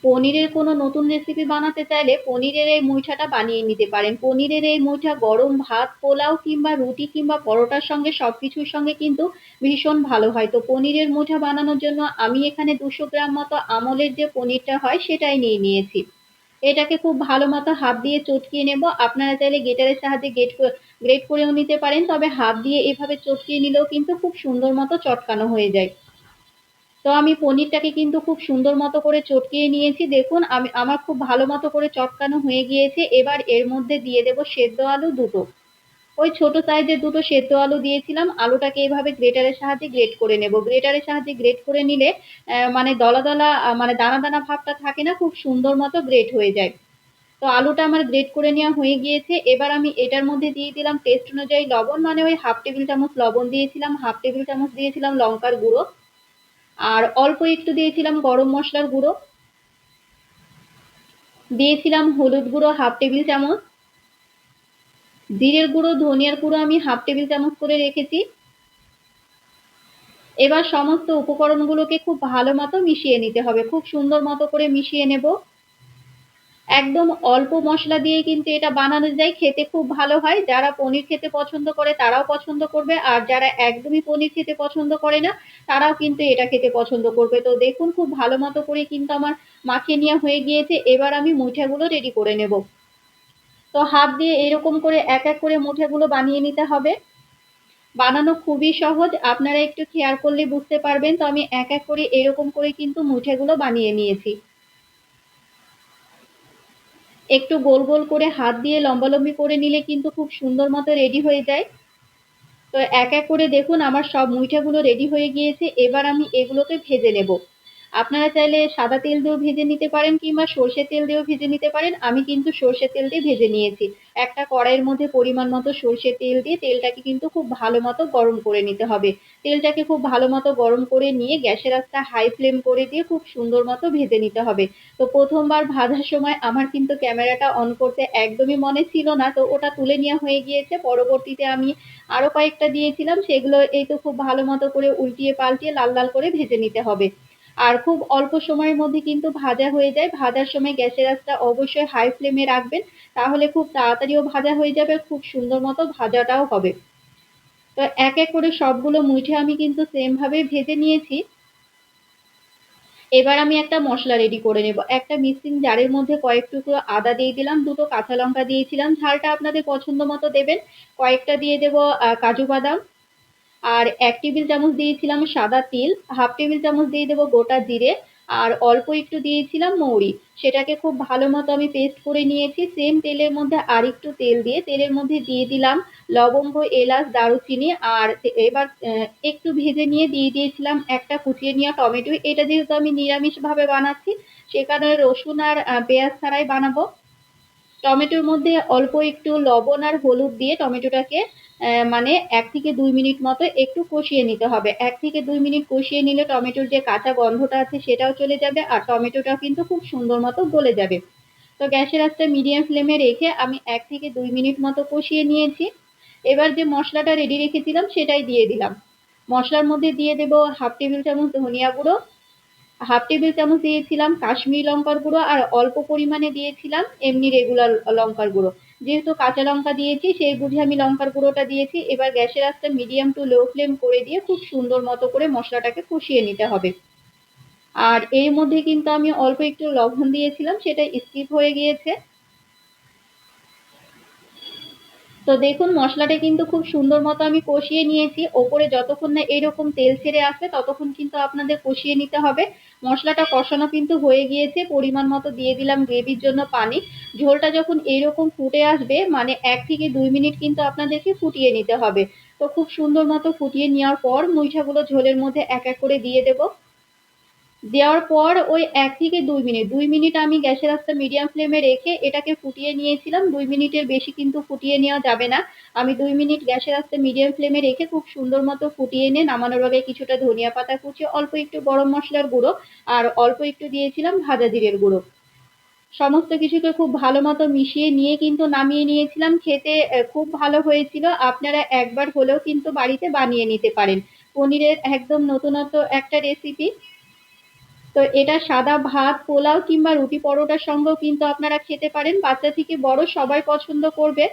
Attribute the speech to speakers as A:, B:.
A: পনিরের কোনো নতুন রেসিপি বানাতে চাইলে পনিরের এই মুইঠাটা বানিয়ে নিতে পারেন। পনিরের এই মুইঠা গরম ভাত, পোলাও কিংবা রুটি কিংবা পরোটার সঙ্গে সবকিছুর সঙ্গে কিন্তু ভীষণ ভালো হয়। তো পনিরের মুইঠা বানানোর জন্য আমি এখানে 200 গ্রাম মতো আমলের যে পনিরটা হয় সেটাই নিয়ে নিয়েছি। এটাকে খুব ভালো মতো হাত দিয়ে চটকিয়ে নেব। আপনারা চাইলে গ্রেটারের সাহায্যে গ্রেট করেও নিতে পারেন, তবে হাত দিয়ে এভাবে চটকিয়ে নিলেও কিন্তু খুব সুন্দর মতো চটকানো হয়ে যায়। তো আমি পনিরটাকে কিন্তু খুব সুন্দর মতো করে চটকিয়ে নিয়েছি। দেখুন আমার খুব ভালো মতো করে চটকানো হয়ে গিয়েছে। এবার এর মধ্যে দিয়ে দেব সেদ্ধ আলু দুটো। ওই ছোট সাইজের দুটো সেদ্ধ আলু দিয়েছিলাম। আলুটাকে এভাবে গ্রেটারের সাহায্যে গ্রেট করে নেব। গ্রেটারের সাহায্যে গ্রেট করে নিলে মানে দলা দলা মানে দানা দানা ভাবটা থাকে না, খুব সুন্দর মতো গ্রেট হয়ে যায়। তো আলুটা আমার গ্রেট করে নেওয়া হয়ে গিয়েছে। এবার আমি এটার মধ্যে দিয়ে দিলাম টেস্ট অনুযায়ী লবণ, মানে ওই 1/2 টেবিল চামচ লবণ দিয়েছিলাম, 1/2 টেবিল চামচ দিয়েছিলাম লঙ্কার গুঁড়ো, আর অল্প একটু দিয়েছিলাম গরম মশলার গুঁড়ো, দিয়েছিলাম হলুদ গুঁড়ো 1/2 টেবিল চামচ, জিরের গুঁড়ো ধনিয়ার গুঁড়ো আমি 1/2 টেবিল চামচ করে রেখেছি। এবার সমস্ত উপকরণগুলোকে খুব ভালো মতো মিশিয়ে নিতে হবে। খুব সুন্দর মতো করে মিশিয়ে নেব। একদম অল্প মশলা দিয়ে কিন্তু এটা বানানো যায়, খেতে খুব ভালো হয়। যারা পনির খেতে পছন্দ করে তারাও পছন্দ করবে, আর যারা একদমই পনির খেতে পছন্দ করে না তারাও কিন্তু এটা খেতে পছন্দ করবে। তো দেখুন খুব ভালো মতো করে কিন্তু আমার মাখিয়ে নেওয়া হয়ে গিয়েছে। এবার আমি মুঠাগুলো রেডি করে নেব। তো হাত দিয়ে এরকম করে এক এক করে মুঠাগুলো বানিয়ে নিতে হবে। বানানো খুবই সহজ, আপনারা একটু খেয়াল করলে বুঝতে পারবেন। তো আমি এক এক করে এরকম করে কিন্তু মুঠাগুলো বানিয়ে নিয়েছি। একটু গোল গোল করে হাত দিয়ে লম্বালম্বি করে নিলে কিন্তু খুব সুন্দর মতো রেডি হয়ে যায়। তো এক এক করে দেখুন আমার সব মুইঠাগুলো রেডি হয়ে গিয়েছে। এবার আমি এগুলোকে ভেজে নেব। আপনারা চাইলে সাদা তেল দিয়েও ভেজে নিতে পারেন কিংবা সর্ষের তেল দিয়েও ভেজে নিতে পারেন। আমি কিন্তু সর্ষের তেল দিয়ে ভেজে নিয়েছি। একটা কড়াইয়ের মধ্যে পরিমাণ মতো সর্ষের তেল দিয়ে তেলটাকে কিন্তু খুব ভালো মতো গরম করে নিতে হবে। তেলটাকে খুব ভালো মতো গরম করে নিয়ে গ্যাসের আঁচটা হাই ফ্লেম করে দিয়ে খুব সুন্দর মতো ভেজে নিতে হবে। তো প্রথমবার ভাজার সময় আমার কিন্তু ক্যামেরাটা অন করতে একদমই মনে ছিল না, তো ওটা তুলে নেওয়া হয়ে গিয়েছে। পরবর্তীতে আমি আরো কয়েকটা দিয়েছিলাম, সেগুলো এই তো খুব ভালো মতো করে উল্টিয়ে পাল্টিয়ে লাল লাল করে ভেজে নিতে হবে। আর খুব অল্প সময়ের মধ্যে কিন্তু ভাজা হয়ে যায়। ভাজার সময় গ্যাসের আঁচটা অবশ্যই হাই ফ্লেমে রাখবেন, তাহলে খুব তাড়াতাড়িও ভাজা হয়ে যাবে, খুব সুন্দর মতো ভাজাটাও হবে। তো এক এক করে সবগুলো মুঠে আমি কিন্তু সেম ভাবে ভেজে নিয়েছি। এবার আমি একটা মশলা রেডি করে নেব। একটা মিক্সিং জারের মধ্যে কয়েক টুকরো আদা দিয়ে দিলাম, দুটো কাঁচা লঙ্কা দিয়েছিলাম, ঝালটা আপনাদের পছন্দ মতো দেবেন। কয়েকটা দিয়ে দেব কাজু বাদাম, আর 1 টেবিল চামচ দিয়েছিলাম সাদা তিল, 1/2 টেবিল চামচ দিয়ে দেবো গোটা জিরে, আর অল্প একটু দিয়েছিলাম মৌরি। সেটাকে খুব ভালো মতো আমি পেস্ট করে নিয়েছি। সেম তেলের মধ্যে আর একটু তেল দিয়ে তেলের মধ্যে দিয়ে দিলাম লবঙ্গ, এলাচ, দারুচিনি, আর এবার একটু ভেজে নিয়ে দিয়ে দিয়েছিলাম একটা কুচিয়ে নেওয়া টমেটো। এটা যেহেতু আমি নিরামিষভাবে বানাচ্ছি সে কারণে রসুন আর পেঁয়াজ ছাড়াই বানাবো। টমেটোর মধ্যে অল্প একটু লবণ আর হলুদ দিয়ে টমেটোটাকে মানে 1 থেকে 2 মিনিট মতো একটু কষিয়ে নিতে হবে। 1 থেকে 2 মিনিট কষিয়ে নিলে টমেটোর যে কাঁচা গন্ধটা আছে সেটাও চলে যাবে, আর টমেটোটাও কিন্তু খুব সুন্দর মতো গলে যাবে। তো গ্যাসের আঁচটা মিডিয়াম ফ্লেমে রেখে আমি 1 থেকে 2 মিনিট মতো কষিয়ে নিয়েছি। এবার যে মশলাটা রেডি রেখেছিলাম সেটাই দিয়ে দিলাম। মশলার মধ্যে দিয়ে দেব 1/2 টেবিল চামচ ধনিয়া গুঁড়ো, 1/2 টেবিল চামচ দিয়েছিলাম কাশ্মীরি লঙ্কার গুঁড়ো, আর অল্প পরিমাণে দিয়েছিলাম এমনি রেগুলার লঙ্কার গুঁড়ো। যেহেতু কাঁচা লঙ্কা দিয়েছি সেই বুঝে আমি লঙ্কার গুঁড়োটা দিয়েছি। এবার গ্যাসের আঁচটা মিডিয়াম টু লো ফ্লেম করে দিয়ে খুব সুন্দর মতো করে মশলাটাকে কষিয়ে নিতে হবে। আর এর মধ্যে কিন্তু আমি অল্প একটু লবণ দিয়েছিলাম, সেটা স্কিপ হয়ে গিয়েছে। তো দেখুন মশলাটা কিন্তু খুব সুন্দর মতো আমি কষিয়ে নিয়েছি। ওপরে যতক্ষণ না এরকম তেল ছেড়ে আসবে ততক্ষণ কিন্তু আপনাদের কষিয়ে নিতে হবে। মশলাটা কষানো কিন্তু হয়ে গিয়েছে। পরিমাণ মতো দিয়ে দিলাম গ্রেভির জন্য পানি। ঝোলটা যখন এইরকম ফুটে আসবে মানে 1 থেকে 2 মিনিট কিন্তু আপনাদেরকে ফুটিয়ে নিতে হবে। তো খুব সুন্দর মতো ফুটিয়ে নেওয়ার পর মুইঠাগুলো ঝোলের মধ্যে এক এক করে দিয়ে দেবো। দেওয়ার পর ওই 1 থেকে 2 মিনিট, 2 মিনিট আমি গ্যাসের আঁচটা মিডিয়াম ফ্লেমে রেখে এটাকে ফুটিয়ে নিয়েছিলাম। 2 মিনিটের বেশি কিন্তু ফুটিয়ে নেওয়া যাবে না। আমি 2 মিনিট গ্যাসের আঁচটা মিডিয়াম ফ্লেমে রেখে খুব সুন্দর মতো ফুটিয়ে এনে নামানোর আগে কিছুটা ধনিয়া পাতা কুচি, অল্প একটু গরম মশলার গুঁড়ো, আর অল্প একটু দিয়েছিলাম ভাজা জিরের গুঁড়ো। সমস্ত কিছুকে খুব ভালো মতো মিশিয়ে নিয়ে কিন্তু নামিয়ে নিয়েছিলাম। খেতে খুব ভালো হয়েছিল। আপনারা একবার হলেও কিন্তু বাড়িতে বানিয়ে নিতে পারেন। পনিরের একদম নতুনত্ব একটা রেসিপি। তো এটা সাদা ভাত, পোলাও কিংবা রুটি পরোটার সঙ্গেও কিন্তু আপনারা খেতে পারেন, বাচ্চা থেকে বড় সবাই পছন্দ করবে।